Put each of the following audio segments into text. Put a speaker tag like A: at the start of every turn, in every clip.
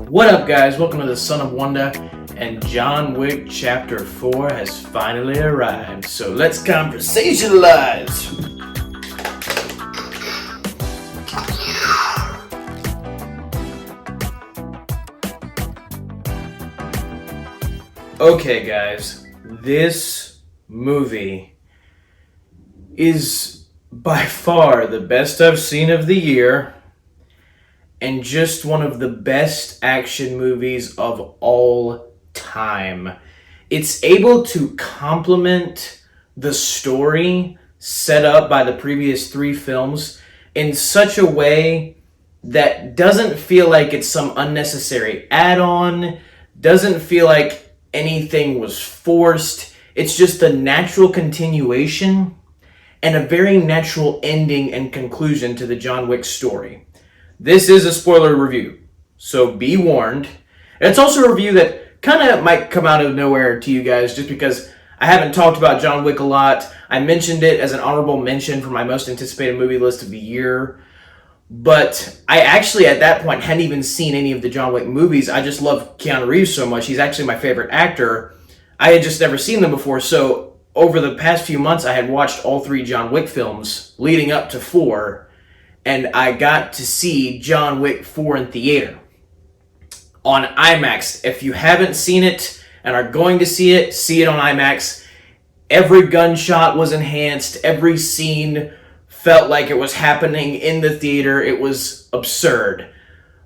A: What up, guys? Welcome to the Son of Wonder, and John Wick Chapter 4 has finally arrived. So let's conversationalize! Okay, guys, this movie is by far the best I've seen of the year, and just one of the best action movies of all time. It's able to complement the story set up by the previous three films in such a way that doesn't feel like it's some unnecessary add-on, doesn't feel like anything was forced. It's just a natural continuation and a very natural ending and conclusion to the John Wick story. This is a spoiler review, so be warned. It's also a review that kind of might come out of nowhere to you guys just because I haven't talked about John Wick a lot. I mentioned it as an honorable mention for my most anticipated movie list of the year, but I actually at that point hadn't even seen any of the John Wick movies. I just love Keanu Reeves so much. He's actually my favorite actor. I had just never seen them before, so over the past few months I had watched all three John Wick films leading up to 4, and I got to see John Wick 4 in theater on IMAX. If you haven't seen it and are going to see it on IMAX. Every gunshot was enhanced. Every scene felt like it was happening in the theater. It was absurd.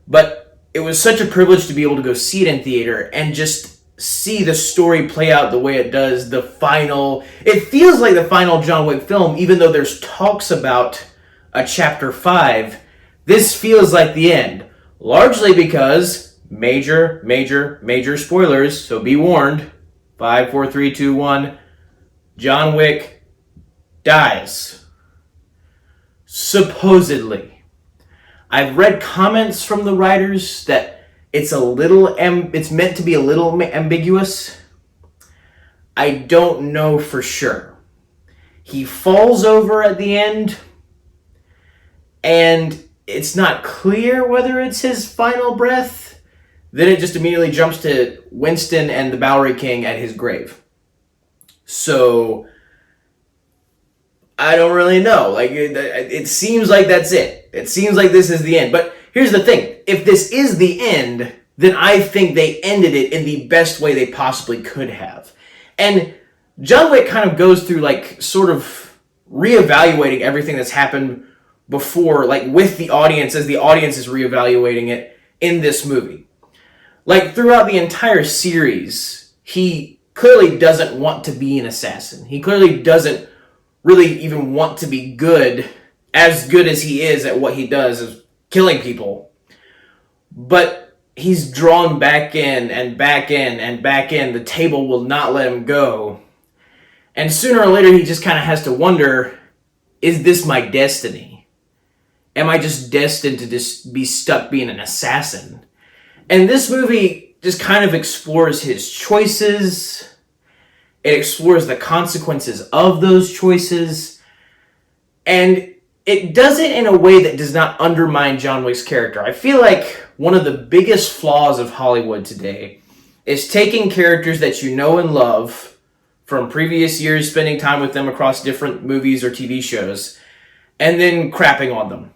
A: But it was such a privilege to be able to go see it in theater and just see the story play out the way it does. It feels like the final John Wick film, even though there's talks about a Chapter 5, this feels like the end. Largely because major spoilers, so be warned. 5, 4, 3, 2, 1. John Wick dies. Supposedly. I've read comments from the writers that it's meant to be a little ambiguous. I don't know for sure. He falls over at the end, and it's not clear whether it's his final breath. Then it just immediately jumps to Winston and the Bowery King at his grave. So, I don't really know. It seems like that's it. It seems like this is the end. But here's the thing. If this is the end, then I think they ended it in the best way they possibly could have. And John Wick kind of goes through sort of reevaluating everything that's happened before, with the audience, as the audience is reevaluating it in this movie. Throughout the entire series, he clearly doesn't want to be an assassin. He clearly doesn't really even want to be good as he is at what he does, of killing people. But he's drawn back in and back in and back in. The table will not let him go. And sooner or later, he just kind of has to wonder, is this my destiny? Am I just destined to just be stuck being an assassin? And this movie just kind of explores his choices. It explores the consequences of those choices. And it does it in a way that does not undermine John Wick's character. I feel like one of the biggest flaws of Hollywood today is taking characters that you know and love from previous years, spending time with them across different movies or TV shows, and then crapping on them.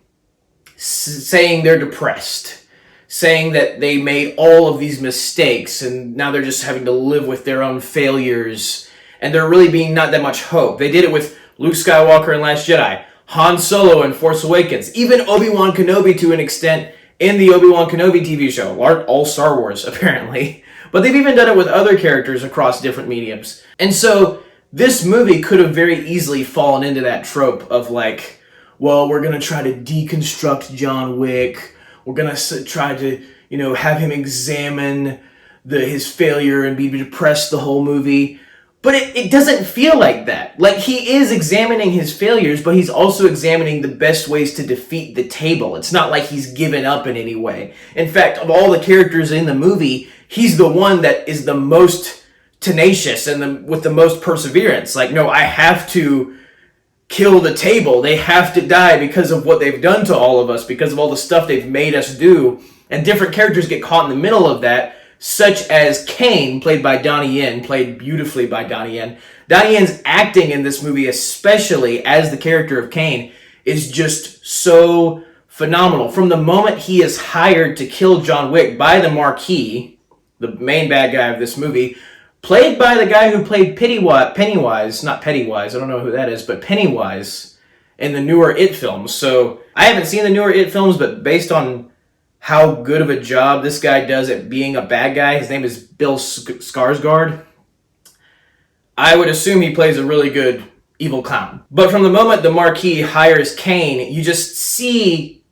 A: Saying they're depressed, saying that they made all of these mistakes and now they're just having to live with their own failures, and there really being not that much hope. They did it with Luke Skywalker in Last Jedi, Han Solo in Force Awakens, even Obi-Wan Kenobi to an extent in the Obi-Wan Kenobi TV show, all Star Wars apparently, but they've even done it with other characters across different mediums. And so this movie could have very easily fallen into that trope of well, we're going to try to deconstruct John Wick. We're going to try to, have him examine his failure and be depressed the whole movie. But it doesn't feel like that. He is examining his failures, but he's also examining the best ways to defeat the table. It's not like he's given up in any way. In fact, of all the characters in the movie, he's the one that is the most tenacious and with the most perseverance. No, I have to kill the table. They have to die because of what they've done to all of us, because of all the stuff they've made us do. And different characters get caught in the middle of that, such as Kane, played by Donnie Yen, played beautifully by Donnie Yen. Donnie Yen's acting in this movie, especially as the character of Kane, is just so phenomenal. From the moment he is hired to kill John Wick by the Marquis, the main bad guy of this movie, played by the guy who played Pennywise, not Pennywise, I don't know who that is, but Pennywise in the newer It films. So I haven't seen the newer It films, but based on how good of a job this guy does at being a bad guy, his name is Bill Skarsgård, I would assume he plays a really good evil clown. But from the moment the Marquis hires Kane, you just see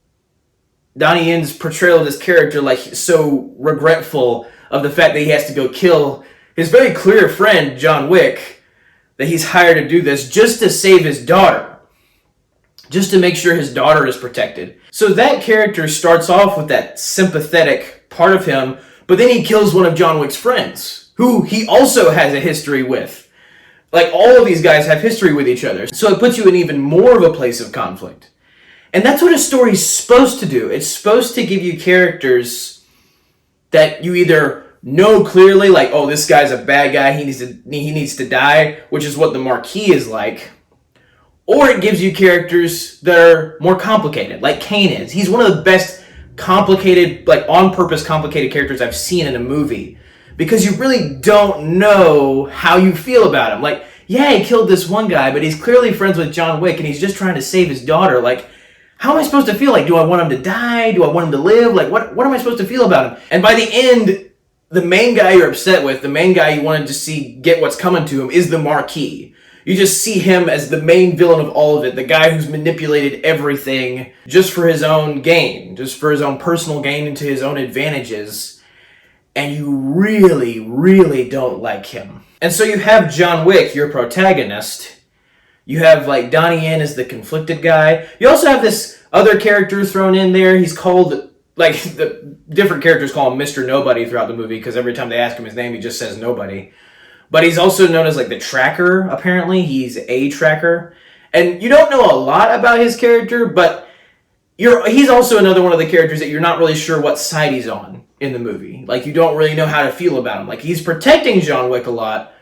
A: Donnie Yen's portrayal of this character like so regretful of the fact that he has to go kill his very clear friend, John Wick, that he's hired to do this just to save his daughter. Just to make sure his daughter is protected. So that character starts off with that sympathetic part of him, but then he kills one of John Wick's friends, who he also has a history with. Like, all of these guys have history with each other. So it puts you in even more of a place of conflict. And that's what a story's supposed to do. It's supposed to give you characters that you either know clearly, like, oh, this guy's a bad guy, he needs to die, which is what the Marquis is like. Or it gives you characters that are more complicated, like Kane is. He's one of the best complicated, like on-purpose complicated characters I've seen in a movie. Because you really don't know how you feel about him. Like, yeah, he killed this one guy, but he's clearly friends with John Wick, and he's just trying to save his daughter. Like, how am I supposed to feel? Like, do I want him to die? Do I want him to live? Like, what am I supposed to feel about him? And by the end, the main guy you're upset with, the main guy you wanted to see get what's coming to him, is the Marquis. You just see him as the main villain of all of it, the guy who's manipulated everything just for his own gain, just for his own personal gain and to his own advantages. And you really, really don't like him. And so you have John Wick, your protagonist. You have, like, Donnie Yen as the conflicted guy. You also have this other character thrown in there. He's called, like, the different characters call him Mr. Nobody throughout the movie, because every time they ask him his name, he just says nobody. But he's also known as, like, the Tracker, apparently. He's a Tracker. And you don't know a lot about his character, but he's also another one of the characters that you're not really sure what side he's on in the movie. Like, you don't really know how to feel about him. Like, he's protecting John Wick a lot,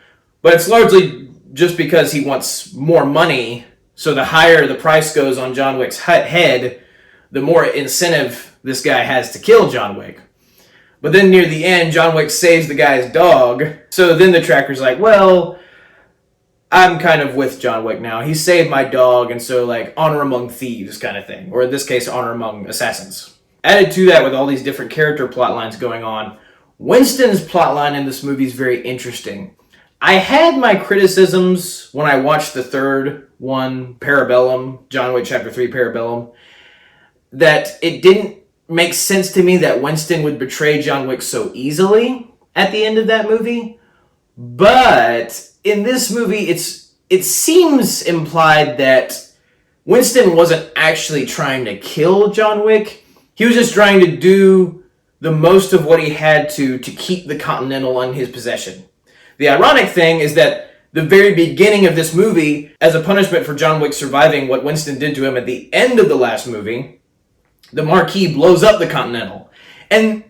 A: but it's largely just because he wants more money. So the higher the price goes on John Wick's head, the more incentive this guy has to kill John Wick. But then near the end, John Wick saves the guy's dog. So then the Tracker's like, well, I'm kind of with John Wick now. He saved my dog, and so, like, honor among thieves kind of thing. Or in this case, honor among assassins. Added to that, with all these different character plot lines going on, Winston's plot line in this movie is very interesting. I had my criticisms when I watched the third one, Parabellum, John Wick Chapter 3, Parabellum, that it didn't make sense to me that Winston would betray John Wick so easily at the end of that movie. But in this movie, it seems implied that Winston wasn't actually trying to kill John Wick. He was just trying to do the most of what he had to keep the Continental in his possession. The ironic thing is that the very beginning of this movie, as a punishment for John Wick surviving what Winston did to him at the end of the last movie, the Marquis blows up the Continental. And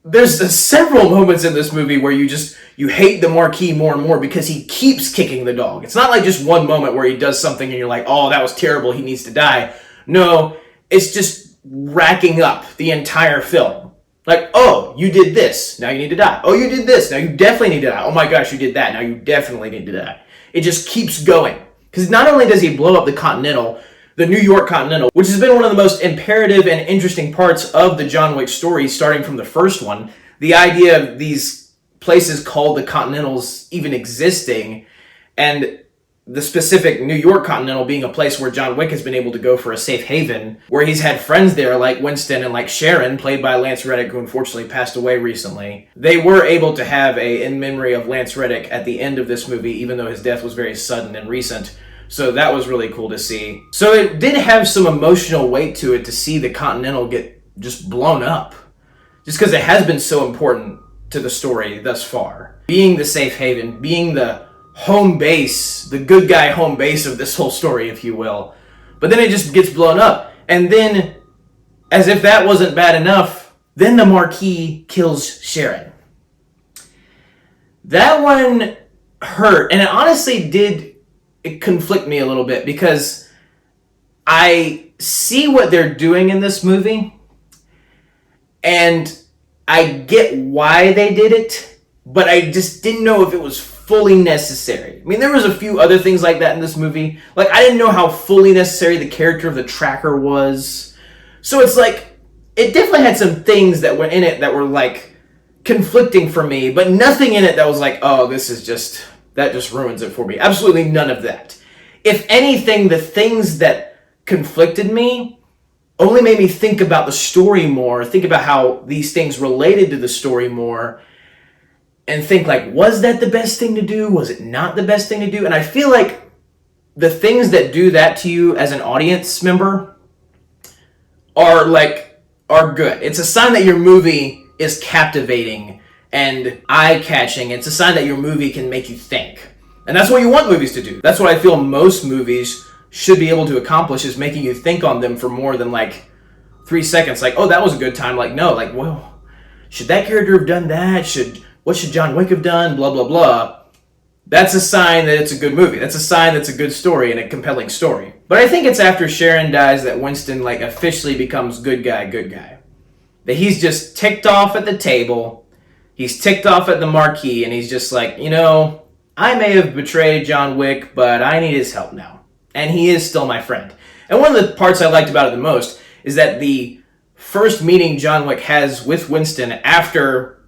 A: there's several moments in this movie where you hate the Marquis more and more because he keeps kicking the dog. It's not like just one moment where he does something and you're like, oh, that was terrible, he needs to die. No, it's just racking up the entire film. Like, oh, you did this, now you need to die. Oh, you did this, now you definitely need to die. Oh my gosh, you did that, now you definitely need to die. It just keeps going. Because not only does he blow up the Continental, the New York Continental, which has been one of the most imperative and interesting parts of the John Wick story, starting from the first one. The idea of these places called the Continentals even existing, and the specific New York Continental being a place where John Wick has been able to go for a safe haven, where he's had friends there like Winston and like Sharon, played by Lance Reddick, who unfortunately passed away recently. They were able to have a in memory of Lance Reddick at the end of this movie, even though his death was very sudden and recent. So that was really cool to see. So it did have some emotional weight to it to see the Continental get just blown up. Just because it has been so important to the story thus far. Being the safe haven, being the home base, the good guy home base of this whole story, if you will. But then it just gets blown up. And then, as if that wasn't bad enough, then the Marquis kills Sharon. That one hurt, and it honestly did conflict me a little bit because I see what they're doing in this movie, and I get why they did it, but I just didn't know if it was fully necessary. I mean, there was a few other things like that in this movie. Like, I didn't know how fully necessary the character of the tracker was. So it's like, it definitely had some things that were in it that were like conflicting for me, but nothing in it that was like, oh, that just ruins it for me. Absolutely none of that. If anything, the things that conflicted me only made me think about the story more, think about how these things related to the story more, and think like, was that the best thing to do? Was it not the best thing to do? And I feel like the things that do that to you as an audience member are good. It's a sign that your movie is captivating and eye-catching. It's a sign that your movie can make you think. And that's what you want movies to do. That's what I feel most movies should be able to accomplish, is making you think on them for more than like 3 seconds. Like, oh, that was a good time. Like, no, like, well, should that character have done that? What should John Wick have done? Blah, blah, blah. That's a sign that it's a good movie. That's a sign that's a good story and a compelling story. But I think it's after Sharon dies that Winston like officially becomes good guy. That he's just ticked off at the table. He's ticked off at the Marquis, and he's just like, I may have betrayed John Wick, but I need his help now. And he is still my friend. And one of the parts I liked about it the most is that the first meeting John Wick has with Winston after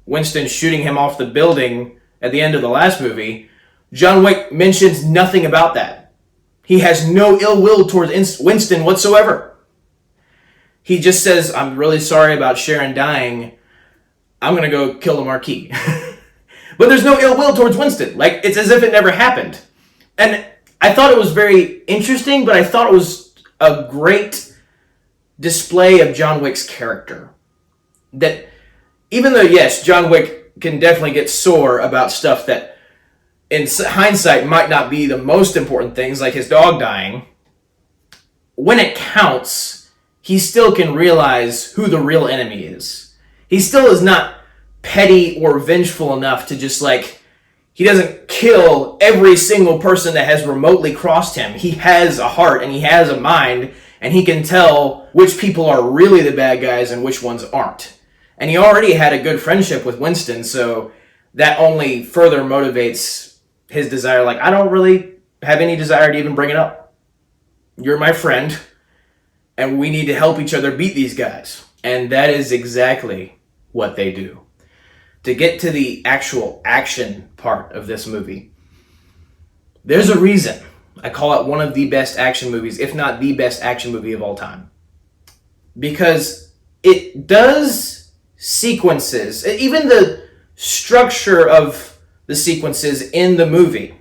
A: Winston shooting him off the building at the end of the last movie, John Wick mentions nothing about that. He has no ill will towards Winston whatsoever. He just says, I'm really sorry about Sharon dying. I'm going to go kill the Marquis. But there's no ill will towards Winston. Like, it's as if it never happened. And I thought it was very interesting, but I thought it was a great display of John Wick's character. That even though, yes, John Wick can definitely get sore about stuff that in hindsight might not be the most important things, like his dog dying, when it counts, he still can realize who the real enemy is. He still is not petty or vengeful enough to just like, he doesn't kill every single person that has remotely crossed him. He has a heart and he has a mind, and he can tell which people are really the bad guys and which ones aren't. And he already had a good friendship with Winston, so that only further motivates his desire. Like, I don't really have any desire to even bring it up. You're my friend, and we need to help each other beat these guys. And that is exactly what they do. To get to the actual action part of this movie, there's a reason I call it one of the best action movies, if not the best action movie of all time. Because it does sequences, even the structure of the sequences in the movie,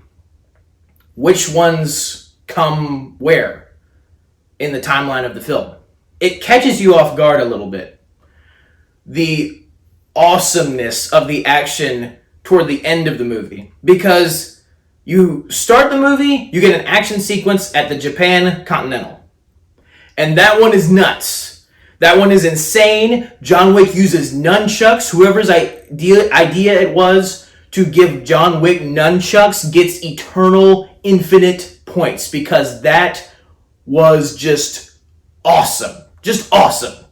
A: which ones come where in the timeline of the film. It catches you off guard a little bit. The awesomeness of the action toward the end of the movie. Because you start the movie, you get an action sequence at the Japan Continental. And that one is nuts. That one is insane. John Wick uses nunchucks. Whoever's idea it was to give John Wick nunchucks gets eternal, infinite points. Because that was just awesome. Just awesome.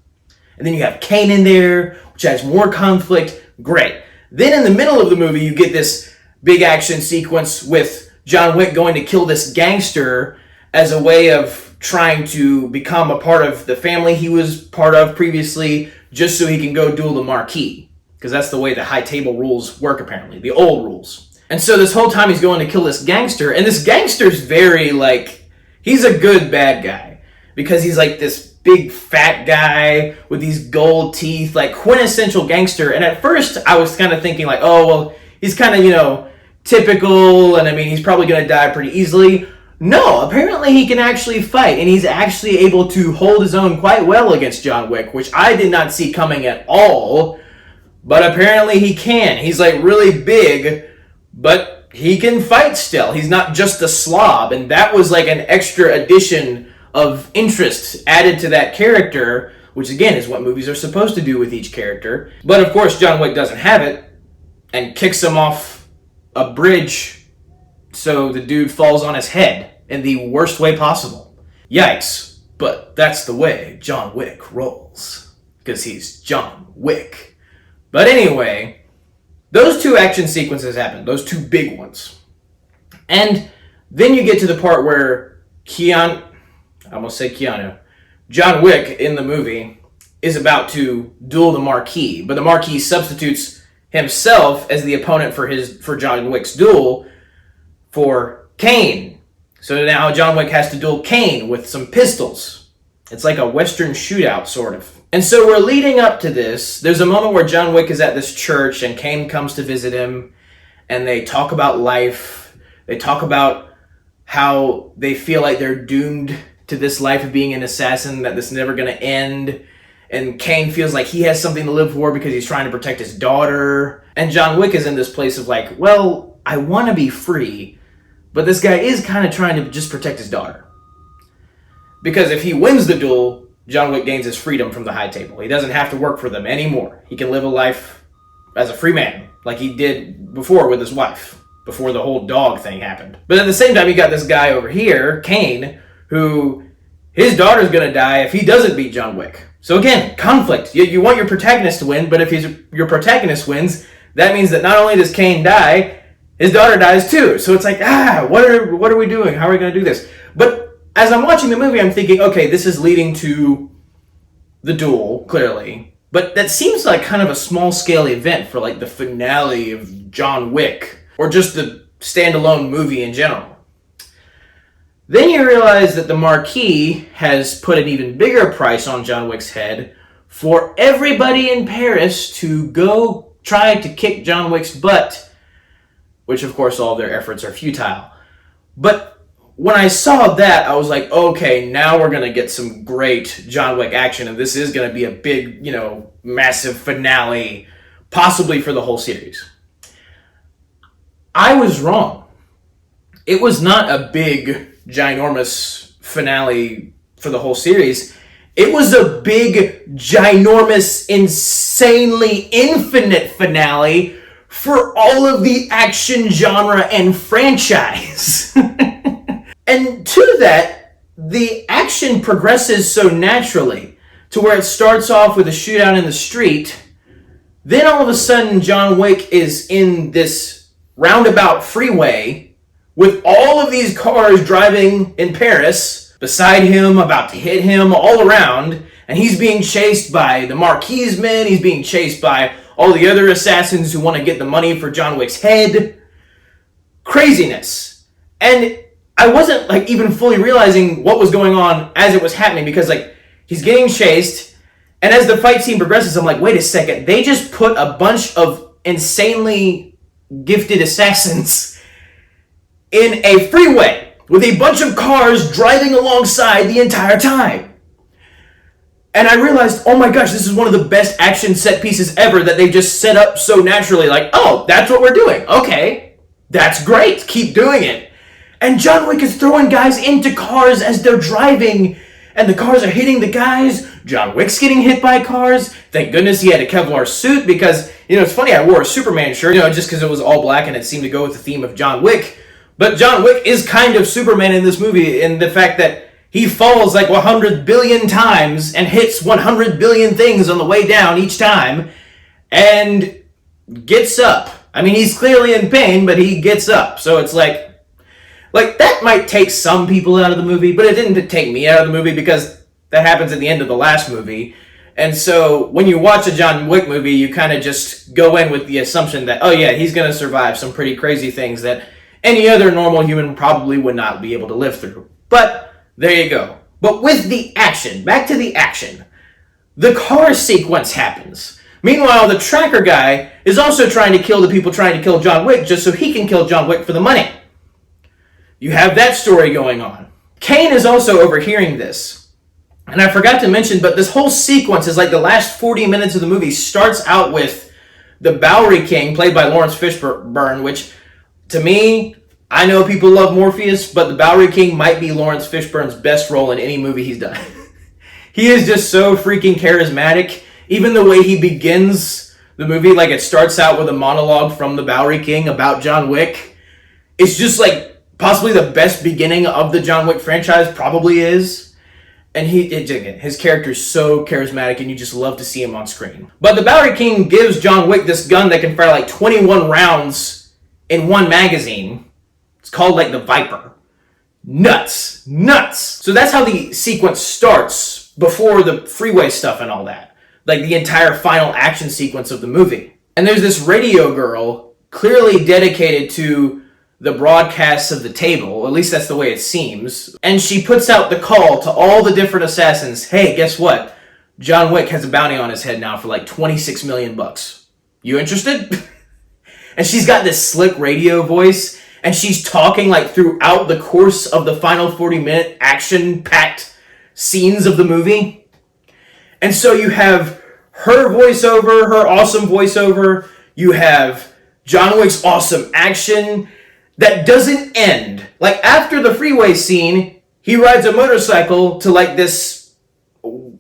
A: And then you have Kane in there, which adds more conflict. Great. Then in the middle of the movie, you get this big action sequence with John Wick going to kill this gangster as a way of trying to become a part of the family he was part of previously, just so he can go duel the Marquis. Because that's the way the high table rules work, apparently. The old rules. And so this whole time he's going to kill this gangster, and this gangster's very, he's a good bad guy. Because he's this big fat guy with these gold teeth, quintessential gangster. And at first I was kind of thinking oh, well, he's kind of, typical, and he's probably going to die pretty easily. No, apparently he can actually fight, and he's actually able to hold his own quite well against John Wick, which I did not see coming at all, but apparently he can. He's really big, but he can fight still. He's not just a slob, and that was an extra addition of interest added to that character, which again is what movies are supposed to do with each character. But of course, John Wick doesn't have it and kicks him off a bridge so the dude falls on his head in the worst way possible. Yikes, but that's the way John Wick rolls, because he's John Wick. But anyway, those two action sequences happen, those two big ones. And then you get to the part where John Wick in the movie is about to duel the Marquis, but the Marquis substitutes himself as the opponent for John Wick's duel for Kane. So now John Wick has to duel Kane with some pistols. It's like a Western shootout, sort of. And so we're leading up to this. There's a moment where John Wick is at this church and Kane comes to visit him, and they talk about life. They talk about how they feel like they're doomed to this life of being an assassin, that this is never going to end. And Kane feels like he has something to live for because he's trying to protect his daughter. And John Wick is in this place of like, well, I want to be free, but this guy is kind of trying to just protect his daughter. Because if he wins the duel, John Wick gains his freedom from the high table. He doesn't have to work for them anymore. He can live a life as a free man, like he did before with his wife, before the whole dog thing happened. But at the same time, you got this guy over here, Kane, who his daughter's going to die if he doesn't beat John Wick. So again, conflict. You want your protagonist to win, but if your protagonist wins, that means that not only does Kane die, his daughter dies too. So it's like, what are we doing? How are we going to do this? But as I'm watching the movie, I'm thinking, okay, this is leading to the duel, clearly. But that seems like kind of a small-scale event for like the finale of John Wick, or just the standalone movie in general. Then you realize that the Marquis has put an even bigger price on John Wick's head for everybody in Paris to go try to kick John Wick's butt, which of course all of their efforts are futile. But when I saw that, I was like, okay, now we're going to get some great John Wick action, and this is going to be a big, massive finale, possibly for the whole series. I was wrong. It was not a big, ginormous finale for the whole series. It was a big, ginormous, insanely infinite finale for all of the action genre and franchise. And to that, the action progresses so naturally to where it starts off with a shootout in the street. Then all of a sudden, John Wick is in this roundabout freeway with all of these cars driving in Paris beside him, about to hit him, all around. And he's being chased by the Marquis men. He's being chased by all the other assassins who want to get the money for John Wick's head. Craziness. And I wasn't like even fully realizing what was going on as it was happening, because like he's getting chased, and as the fight scene progresses, I'm like, wait a second, they just put a bunch of insanely gifted assassins in a freeway with a bunch of cars driving alongside the entire time. And I realized, oh my gosh, this is one of the best action set pieces ever that they've just set up so naturally. Like, oh, that's what we're doing. Okay, that's great. Keep doing it. And John Wick is throwing guys into cars as they're driving, and the cars are hitting the guys. John Wick's getting hit by cars. Thank goodness he had a Kevlar suit, because, it's funny, I wore a Superman shirt, just because it was all black and it seemed to go with the theme of John Wick. But John Wick is kind of Superman in this movie, in the fact that he falls like 100 billion times and hits 100 billion things on the way down each time, and gets up. I mean, he's clearly in pain, but he gets up. So it's like that might take some people out of the movie, but it didn't take me out of the movie, because that happens at the end of the last movie. And so when you watch a John Wick movie, you kind of just go in with the assumption that, oh yeah, he's going to survive some pretty crazy things that any other normal human probably would not be able to live through. But there you go. But with the action, back to the action, the car sequence happens. Meanwhile, the tracker guy is also trying to kill the people trying to kill John Wick just so he can kill John Wick for the money. You have that story going on. Kane is also overhearing this. And I forgot to mention, but this whole sequence is like the last 40 minutes of the movie starts out with the Bowery King, played by Lawrence Fishburne, which, to me, I know people love Morpheus, but the Bowery King might be Lawrence Fishburne's best role in any movie he's done. He is just so freaking charismatic. Even the way he begins the movie, like it starts out with a monologue from the Bowery King about John Wick. It's just like possibly the best beginning of the John Wick franchise, probably is. And his character is so charismatic, and you just love to see him on screen. But the Bowery King gives John Wick this gun that can fire like 21 rounds in one magazine. It's called like the Viper. Nuts. So that's how the sequence starts before the freeway stuff and all that. Like the entire final action sequence of the movie. And there's this radio girl clearly dedicated to the broadcasts of the table. At least that's the way it seems. And she puts out the call to all the different assassins. Hey, guess what? John Wick has a bounty on his head now for like 26 million bucks. You interested? And she's got this slick radio voice. And she's talking like throughout the course of the final 40-minute action-packed scenes of the movie. And so you have her voiceover, her awesome voiceover. You have John Wick's awesome action that doesn't end. Like after the freeway scene, he rides a motorcycle to like this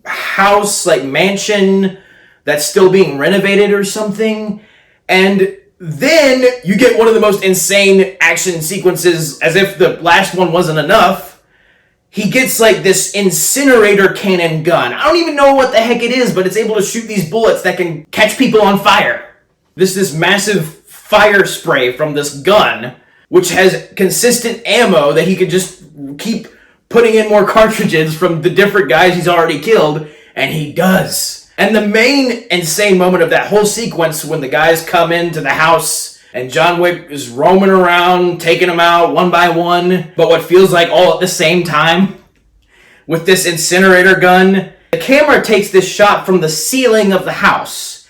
A: house, like mansion that's still being renovated or something. And then you get one of the most insane action sequences, as if the last one wasn't enough. He gets like this incinerator cannon gun. I don't even know what the heck it is, but it's able to shoot these bullets that can catch people on fire. This massive fire spray from this gun, which has consistent ammo that he could just keep putting in more cartridges from the different guys he's already killed, and he does. And the main insane moment of that whole sequence when the guys come into the house and John Wick is roaming around, taking them out one by one, but what feels like all at the same time with this incinerator gun. The camera takes this shot from the ceiling of the house,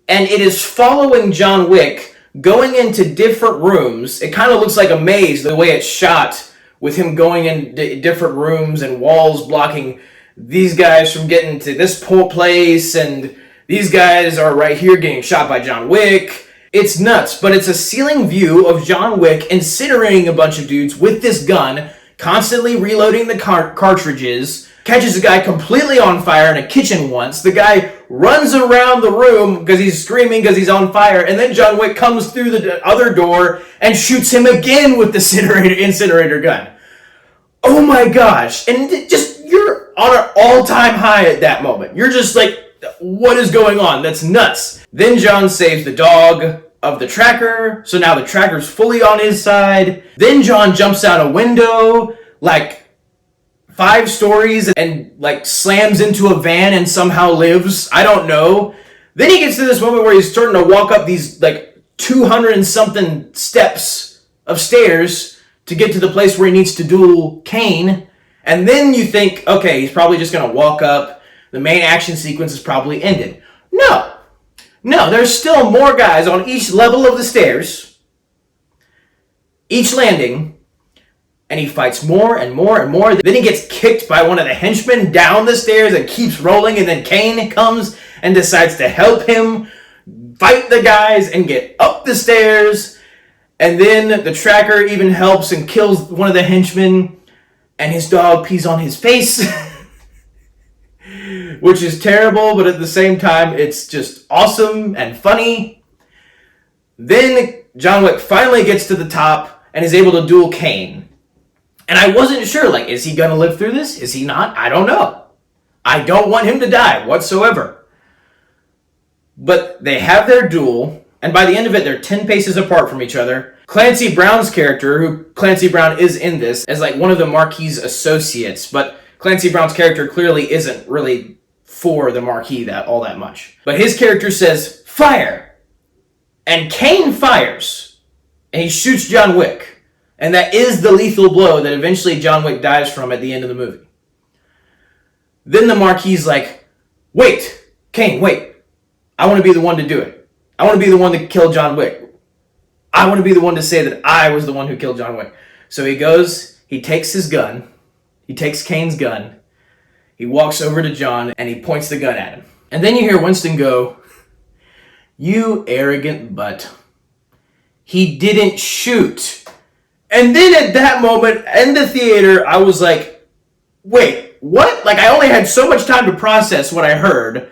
A: and it is following John Wick going into different rooms. It kind of looks like a maze the way it's shot, with him going in different rooms and walls blocking these guys from getting to this place, and these guys are right here getting shot by John Wick. It's nuts, but it's a ceiling view of John Wick incinerating a bunch of dudes with this gun, constantly reloading the cartridges, catches a guy completely on fire in a kitchen once. The guy runs around the room because he's screaming because he's on fire, and then John Wick comes through the other door and shoots him again with the incinerator gun. Oh my gosh. And you're on an all-time high at that moment. You're just like, what is going on? That's nuts. Then John saves the dog of the tracker, so now the tracker's fully on his side. Then John jumps out a window, like 5 stories, and like slams into a van and somehow lives. I don't know. Then he gets to this moment where he's starting to walk up these like 200 and something steps of stairs to get to the place where he needs to duel Kane. And then you think, okay, he's probably just going to walk up. The main action sequence is probably ended. No, there's still more guys on each level of the stairs, each landing, and he fights more and more and more. Then he gets kicked by one of the henchmen down the stairs and keeps rolling, and then Kane comes and decides to help him fight the guys and get up the stairs. And then the tracker even helps and kills one of the henchmen, and his dog pees on his face. Which is terrible, but at the same time, it's just awesome and funny. Then John Wick finally gets to the top and is able to duel Kane. And I wasn't sure, like, is he going to live through this? Is he not? I don't know. I don't want him to die whatsoever. But they have their duel, and by the end of it, they're 10 paces apart from each other. Clancy Brown's character, who Clancy Brown is in this, is like one of the Marquis' associates, but Clancy Brown's character clearly isn't really for the Marquis all that much. But his character says, fire! And Kane fires, and he shoots John Wick. And that is the lethal blow that eventually John Wick dies from at the end of the movie. Then the Marquis like, wait, Kane, wait. I want to be the one to do it. I want to be the one to kill John Wick. I want to be the one to say that I was the one who killed John Wick. So he goes, he takes his gun, he takes Kane's gun, he walks over to John, and he points the gun at him. And then you hear Winston go, you arrogant butt. He didn't shoot. And then at that moment, in the theater, I was like, wait, what? Like, I only had so much time to process what I heard.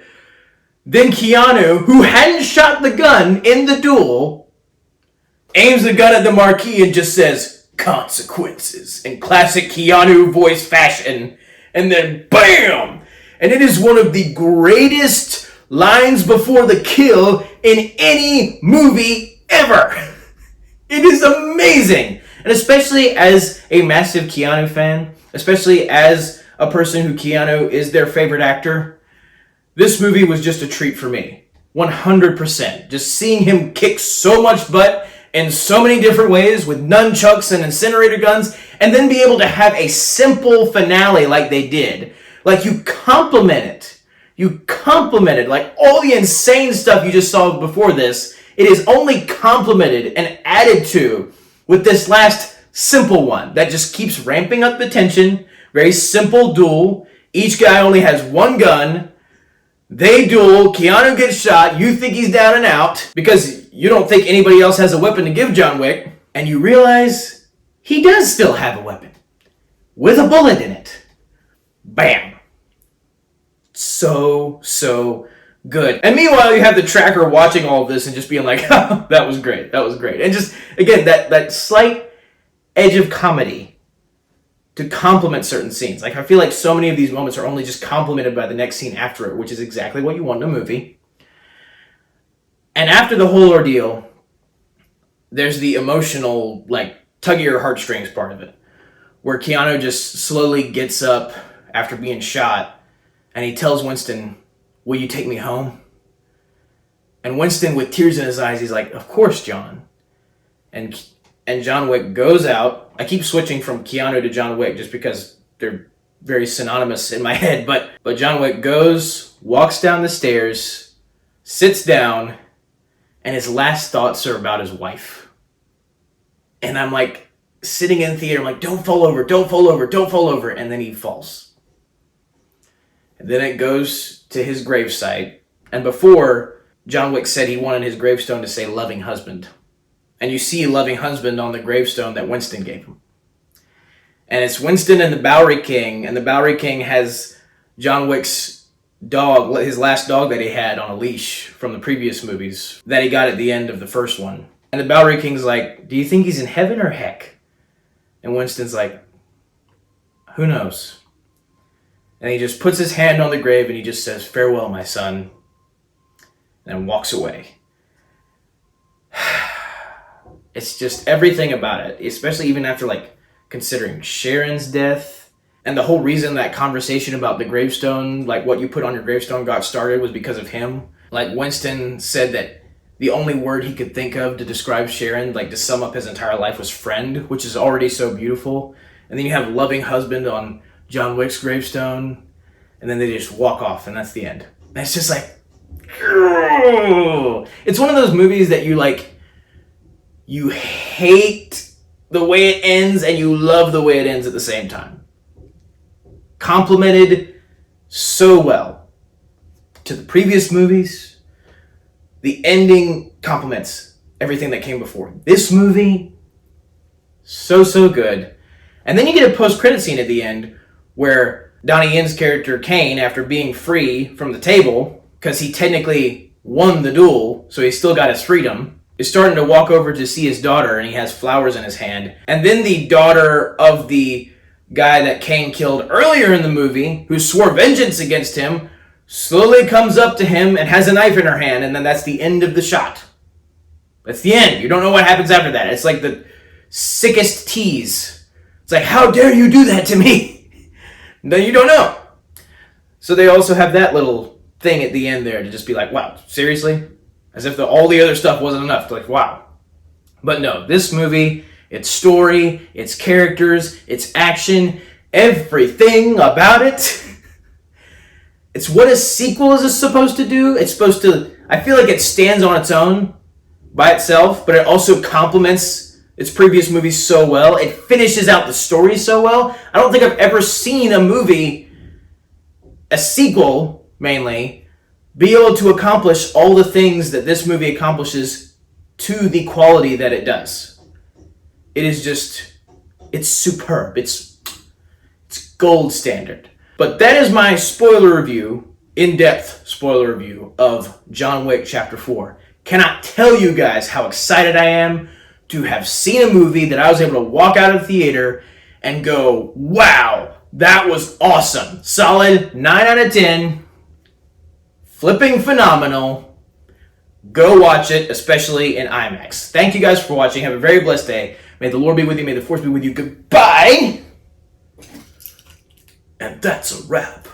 A: Then Keanu, who hadn't shot the gun in the duel, aims the gun at the marquee and just says, consequences, in classic Keanu voice fashion. And then, bam! And it is one of the greatest lines before the kill in any movie ever. It is amazing. And especially as a massive Keanu fan, especially as a person who Keanu is their favorite actor, this movie was just a treat for me. 100%. Just seeing him kick so much butt in so many different ways with nunchucks and incinerator guns, and then be able to have a simple finale like they did. Like, you compliment it. You complimented, like, all the insane stuff you just saw before this, it is only complemented and added to with this last simple one that just keeps ramping up the tension. Very simple duel. Each guy only has one gun. They duel. Keanu gets shot. You think he's down and out because you don't think anybody else has a weapon to give John Wick. And you realize he does still have a weapon with a bullet in it. Bam. So good. And meanwhile, you have the tracker watching all of this and just being like, oh, that was great. That was great. And just, again, that slight edge of comedy to complement certain scenes. Like, I feel like so many of these moments are only just complemented by the next scene after it, which is exactly what you want in a movie. And after the whole ordeal, there's the emotional, like, tug at your heartstrings part of it, where Keanu just slowly gets up after being shot, and he tells Winston, will you take me home? And Winston, with tears in his eyes, he's like, of course, John. And John Wick goes out. I keep switching from Keanu to John Wick just because they're very synonymous in my head. But John Wick goes, walks down the stairs, sits down, and his last thoughts are about his wife. And I'm like, sitting in the theater, I'm like, don't fall over, don't fall over, don't fall over. And then he falls. And then it goes to his gravesite. And before, John Wick said he wanted his gravestone to say loving husband. And you see loving husband on the gravestone that Winston gave him. And it's Winston and the Bowery King. And the Bowery King has John Wick's dog, his last dog that he had on a leash from the previous movies that he got at the end of the first one. And the Bowery King's like, do you think he's in heaven or heck? And Winston's like, who knows? And he just puts his hand on the grave and he just says, farewell, my son, and then walks away. It's just everything about it, especially even after, like, considering Sharon's death. And the whole reason that conversation about the gravestone, like what you put on your gravestone, got started was because of him. Like, Winston said that the only word he could think of to describe Sharon, like to sum up his entire life, was friend, which is already so beautiful. And then you have loving husband on John Wick's gravestone, and then they just walk off, and that's the end. And it's just like, it's one of those movies that you hate the way it ends, and you love the way it ends at the same time. Complemented so well to the previous movies. The ending complements everything that came before. This movie, so good. And then you get a post-credit scene at the end where Donnie Yen's character, Kane, after being free from the table, because he technically won the duel, so he still got his freedom, is starting to walk over to see his daughter, and he has flowers in his hand. And then the daughter of the guy that Kane killed earlier in the movie, who swore vengeance against him, slowly comes up to him and has a knife in her hand, and then that's the end of the shot. That's the end. You don't know what happens after that. It's like the sickest tease. It's like, how dare you do that to me? No, you don't know. So they also have that little thing at the end there to just be like, wow, seriously? As if all the other stuff wasn't enough. Like, wow. But no, this movie, its story, its characters, its action, everything about it, it's what a sequel is supposed to do. It's supposed to, I feel like it stands on its own by itself, but it also complements its previous movies so well. It finishes out the story so well. I don't think I've ever seen a movie, a sequel mainly, be able to accomplish all the things that this movie accomplishes to the quality that it does. It is just, it's superb. It's gold standard. But that is my spoiler review, in-depth spoiler review of John Wick Chapter 4. Cannot tell you guys how excited I am to have seen a movie that I was able to walk out of the theater and go, wow, that was awesome. Solid 9 out of 10. Flipping phenomenal. Go watch it, especially in IMAX. Thank you guys for watching. Have a very blessed day. May the Lord be with you. May the Force be with you. Goodbye. And that's a wrap.